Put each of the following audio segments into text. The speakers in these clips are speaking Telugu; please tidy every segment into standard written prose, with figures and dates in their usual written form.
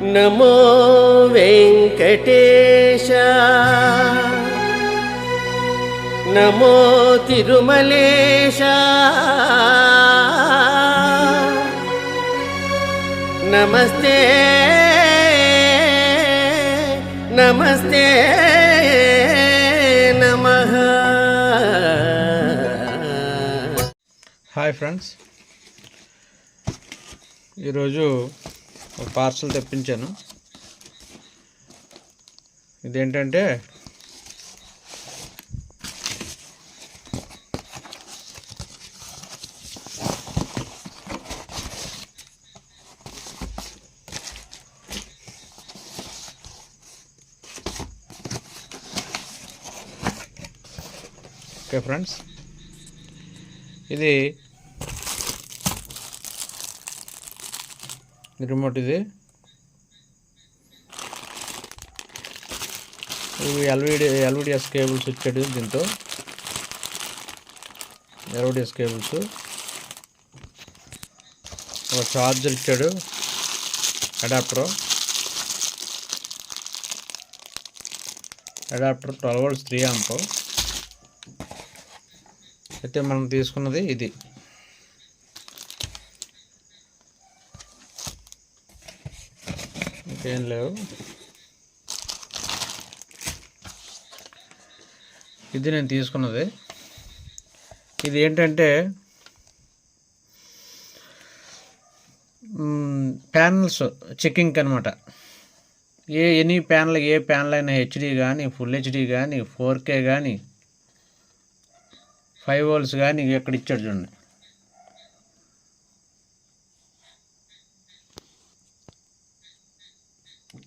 నమో వెంకటేశ నమో తిరుమలేశ నమస్తే నమస్తే నమః. హాయ్ ఫ్రెండ్స్, ఈరోజు ఒక పార్సల్ తెప్పించాను. ఇదేంటంటే ఓకే ఫ్రెండ్స్, ఇది రిమోట్. ఇది ఎల్విడిఎస్ కేబుల్స్ ఇచ్చాడు. దీంతో ఎల్విడిఎస్ కేబుల్స్, ఒక చార్జర్ ఇచ్చాడు, అడాప్టర్ 12 volts 3 amp. అయితే మనం తీసుకున్నది ఇది. ఇంకేం లేవు. ఇది నేను తీసుకున్నది. ఇది ఏంటంటే ప్యానల్స్ చెకింగ్ అనమాట. ఎనీ ప్యానల్, ఏ ప్యానల్ అయినా హెచ్డి కానీ, ఫుల్ హెచ్డి కానీ, 4K కానీ, 5 volts కానీ ఎక్కడ ఇచ్చాడు చూడండి.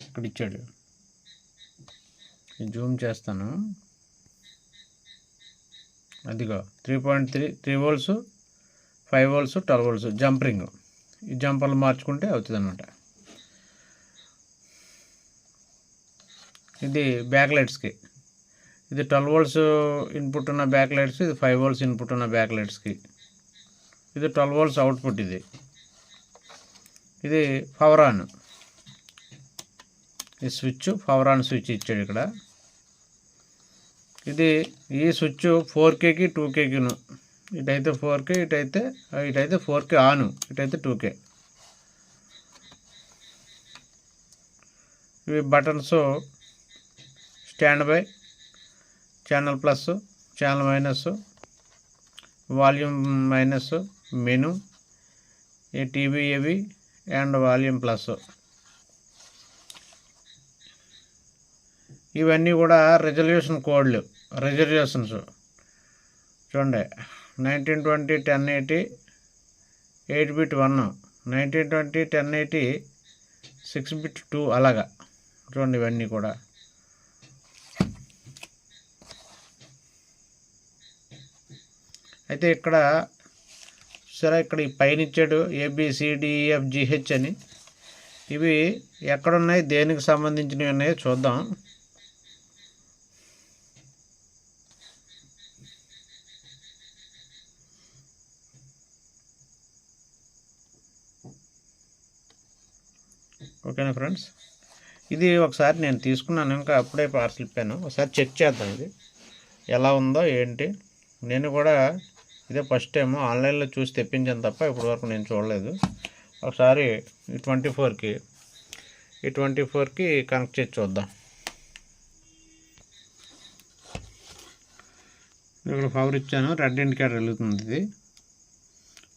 ఇక్కడ ఇచ్చాడు. జూమ్ చేస్తాను. అదిగో 3.3 volts, 5 volts, 12 volts జంపరింగ్. ఈ జంపర్లు మార్చుకుంటే అవుతుంది అన్నమాట. ఇది బ్యాక్ లైట్స్కి. ఇది 12 volts ఇన్పుట్ ఉన్న బ్యాక్ లైట్స్, ఇది 5 volts ఇన్పుట్ ఉన్న బ్యాక్ లైట్స్కి. ఇది 12 volts అవుట్పుట్. ఇది పవర్ ఆన్. ఈ స్విచ్ పవర్ ఆన్ స్విచ్ ఇచ్చాడు ఇక్కడ. ఈ స్విచ్ 4Kకి 2Kకిను. ఇటైతే 4K, ఇటైతే 4K ఆను, ఇటైతే 2K. ఇవి buttons. Stand by, channel plus, channel minus, volume minus, menu, TV ఏవి అండ్ వాల్యూమ్ ప్లస్. ఇవన్నీ కూడా రిజల్యూషన్స్ చూడండి. 1920 1080 8-bit 1, 1920 1080 6-bit 2 అలాగా చూడండి. ఇవన్నీ కూడా అయితే ఇక్కడ సరే, ఇక్కడ ఈ పైన ఇచ్చాడు ABCDEFGH అని. ఇవి ఎక్కడున్నాయి, దేనికి సంబంధించినవి ఉన్నాయో చూద్దాం. ఓకేనా ఫ్రెండ్స్, ఇది ఒకసారి నేను తీసుకున్నాను, ఇంకా అప్పుడే పార్సల్ ఇప్పాను. ఒకసారి చెక్ చేద్దాం ఇది ఎలా ఉందో ఏంటి. నేను కూడా ఇదే ఫస్ట్ టైం ఆన్లైన్లో చూసి తెప్పించాను తప్ప ఇప్పటివరకు నేను చూడలేదు. ఒకసారి ఈ 24కి కనెక్ట్ చేసి చూద్దాం. ఇక్కడ పవర్ ఇచ్చాను, రెడ్ ఇండికేటర్ వెలుగుతుంది. ఇది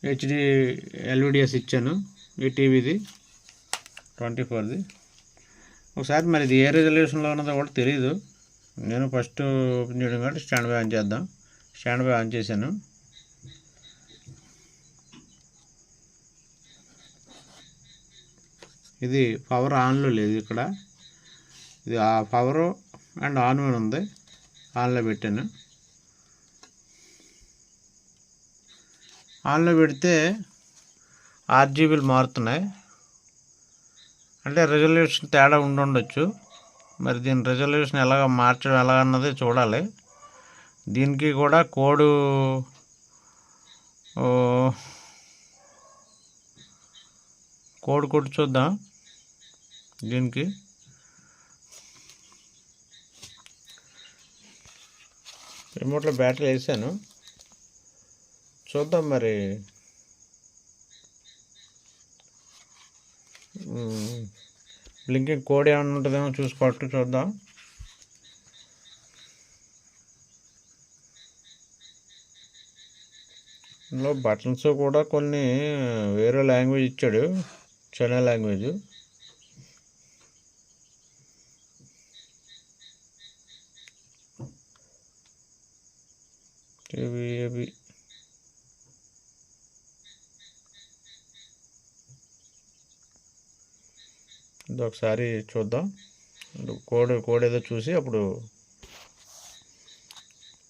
హెచ్డి ఎల్విడిఎస్ ఇచ్చాను. ఈ టీవీది 24ది. ఒకసారి మరి ఇది ఏ రిజల్యూషన్లో ఉన్నదో కూడా తెలియదు. నేను ఫస్ట్ ఓపెన్ చేయడం కాబట్టి స్టాండ్ బై ఆన్ చేద్దాం. స్టాండ్ బై ఆన్ చేశాను. ఇది పవర్ ఆన్లో లేదు ఇక్కడ. ఇది ఆ పవర్ అండ్ ఆన్ ఉంది. ఆన్లో పెట్టాను. ఆన్లో పెడితే RGBలు మారుతున్నాయి. అంటే రెజల్యూషన్ తేడా ఉండొచ్చు. మరి దీని రెజల్యూషన్ మార్చడం ఎలాగన్నది చూడాలి. దీనికి కూడా కోడ్ కోడ్ కొట్టి చూద్దాం దీనికి రిమోట్లో బ్యాటరీ వేసాను, చూద్దాం మరి బ్లింకింగ్ కోడ్ ఏమైనా ఉంటుందేమో చూసుకోవట్టు చూద్దాం. ఇందులో బటన్స్ కూడా కొన్ని వేరే లాంగ్వేజ్ ఇచ్చాడు, చైనా లాంగ్వేజ్. ఇవి ఇది ఒకసారి చూద్దాం, కోడ్ ఏదో చూసి అప్పుడు.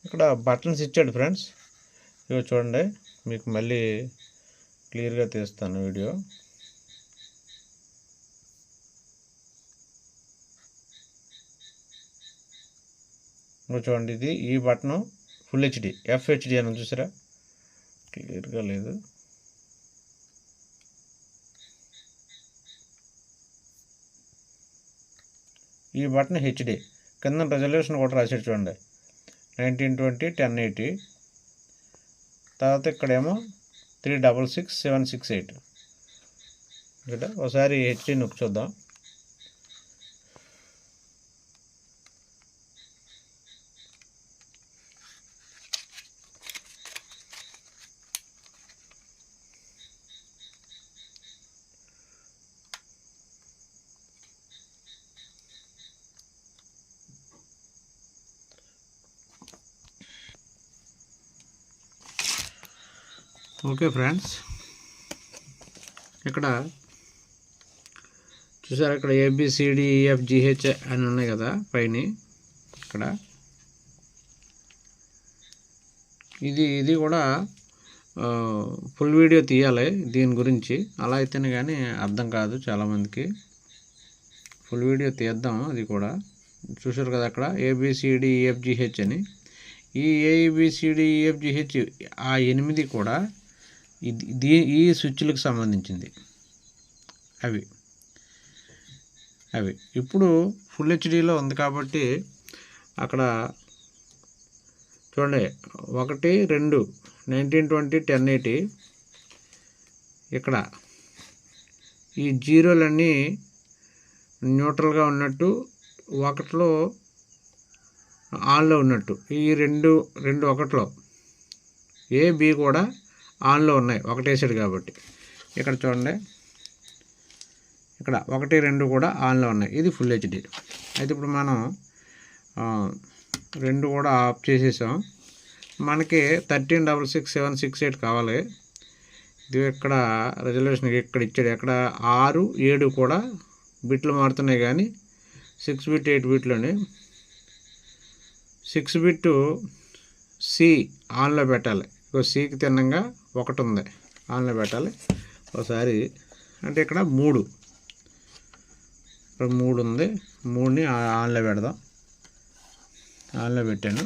ఇక్కడ బటన్స్ ఇచ్చాడు ఫ్రెండ్స్, ఇవి చూడండి, మీకు మళ్ళీ క్లియర్గా తీస్తాను వీడియో. చూడండి, ఇది ఈ బటను ఫుల్ హెచ్డి FHD అని చూసారా, క్లియర్గా లేదు. ఈ బటన్ హెచ్డి, కింద రెజల్యూషన్ కూడా రాసాడు చూడండి, 1920 1080. తర్వాత ఇక్కడేమో 366768. ఇక్కడ ఒకసారి హెచ్డి నొక్కి చూద్దాం. ఓకే ఫ్రెండ్స్, ఇక్కడ చూసారా, ఇక్కడ ABCDEFGH అని ఉన్నాయి కదా పైన. ఇక్కడ ఇది కూడా ఫుల్ వీడియో తీయాలి దీని గురించి, అలా అయితేనే కానీ అర్థం కాదు చాలామందికి. ఫుల్ వీడియో తీద్దాం. అది కూడా చూసారు కదా అక్కడ ABCDEFGH అని. ఈ ABCDEFGH ఆ 8 కూడా ఈ స్విచ్లకు సంబంధించింది. అవి ఇప్పుడు ఫుల్ హెచ్డీలో ఉంది కాబట్టి అక్కడ చూడండి, 1 2 1920 1080. ఇక్కడ ఈ జీరోలన్నీ న్యూట్రల్గా ఉన్నట్టు, 1లో ఆన్లో ఉన్నట్టు. ఈ రెండు 1లో A B కూడా ఆన్లో ఉన్నాయి, ఒకటేసాడు కాబట్టి. ఇక్కడ చూడండి, ఇక్కడ 1 2 కూడా ఆన్లో ఉన్నాయి. ఇది ఫుల్ హెచ్డి. అయితే ఇప్పుడు మనం 2 కూడా ఆఫ్ చేసేసాం. మనకి 13666768 కావాలి. ఇది ఇక్కడ రెజల్యూషన్ ఇక్కడ ఇచ్చాడు. ఇక్కడ 6 7 కూడా బిట్లు మారుతున్నాయి, కానీ 6 బిట్ 8 బిట్లోనే 6 బిట్ C ఆన్లో పెట్టాలి. Cకి తిన్నంగా 1 ఉంది, ఆన్లో పెట్టాలి ఒకసారి. అంటే ఇక్కడ 3 ఉంది, 3ని ఆన్లో పెడదాం. ఆన్లో పెట్టాను.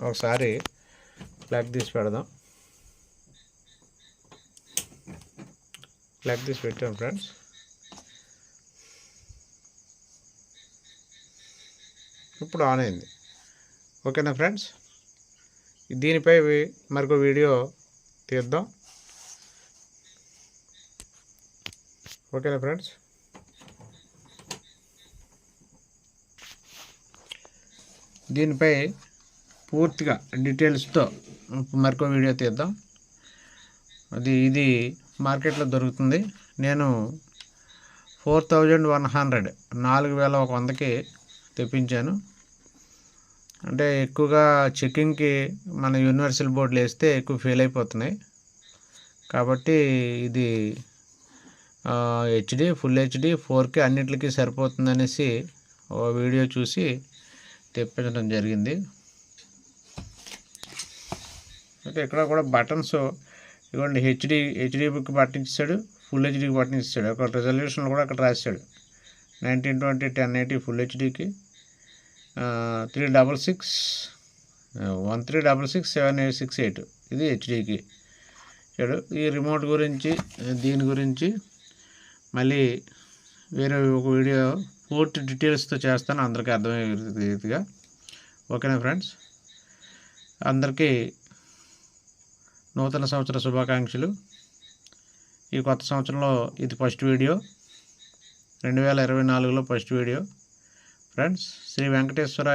ఒకసారి ప్లగ్ తీసి పెడదాం. ప్లగ్ తీసి పెట్టాం ఫ్రెండ్స్. ఇప్పుడు ఆన్ అయింది. ఓకేనా ఫ్రెండ్స్, దీనిపై మరొక వీడియో తీద్దాం. ఓకేనా ఫ్రెండ్స్, దీనిపై పూర్తిగా డీటెయిల్స్తో మరొక వీడియో తీద్దాం. ఇది మార్కెట్లో దొరుకుతుంది. నేను 4100 4100కి తెప్పించాను. అంటే ఎక్కువగా చెక్కింగ్కి మన యూనివర్సల్ బోర్డులు వేస్తే ఎక్కువ ఫెయిల్ అయిపోతున్నాయి. కాబట్టి ఇది హెచ్డి, ఫుల్ హెచ్డి, 4K అన్నిటికీ సరిపోతుంది అనేసి ఓ వీడియో చూసి తెప్పించడం జరిగింది. అయితే ఇక్కడ కూడా బటన్స్ ఇవ్వండి, హెచ్డికి బటన్ ఇచ్చాడు, ఫుల్ హెచ్డికి బటన్ ఇచ్చాడు. ఒక రెజల్యూషన్ కూడా అక్కడ రాశాడు, 1920 1080 ఫుల్ హెచ్డికి 136668. ఇది హెచ్డికి చూడు. ఈ రిమోట్ గురించి, దీని గురించి మళ్ళీ వేరే ఒక వీడియో పూర్తి డీటెయిల్స్తో చేస్తాను, అందరికీ అర్థమయ్యే రీతిగా. ఓకేనా ఫ్రెండ్స్, అందరికీ నూతన సంవత్సర శుభాకాంక్షలు. ఈ కొత్త సంవత్సరంలో ఇది ఫస్ట్ వీడియో, 2024లో first video friends. Shri Venkateshwara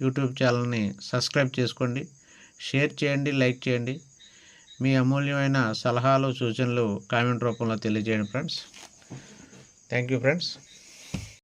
YouTube ఛానల్ని సబ్స్క్రైబ్ చేసుకోండి, షేర్ చేయండి, లైక్ చేయండి. మీ అమూల్యమైన సలహాలు సూచనలు కామెంట్ రూపంలో తెలియజేయండి ఫ్రెండ్స్. Thank you friends.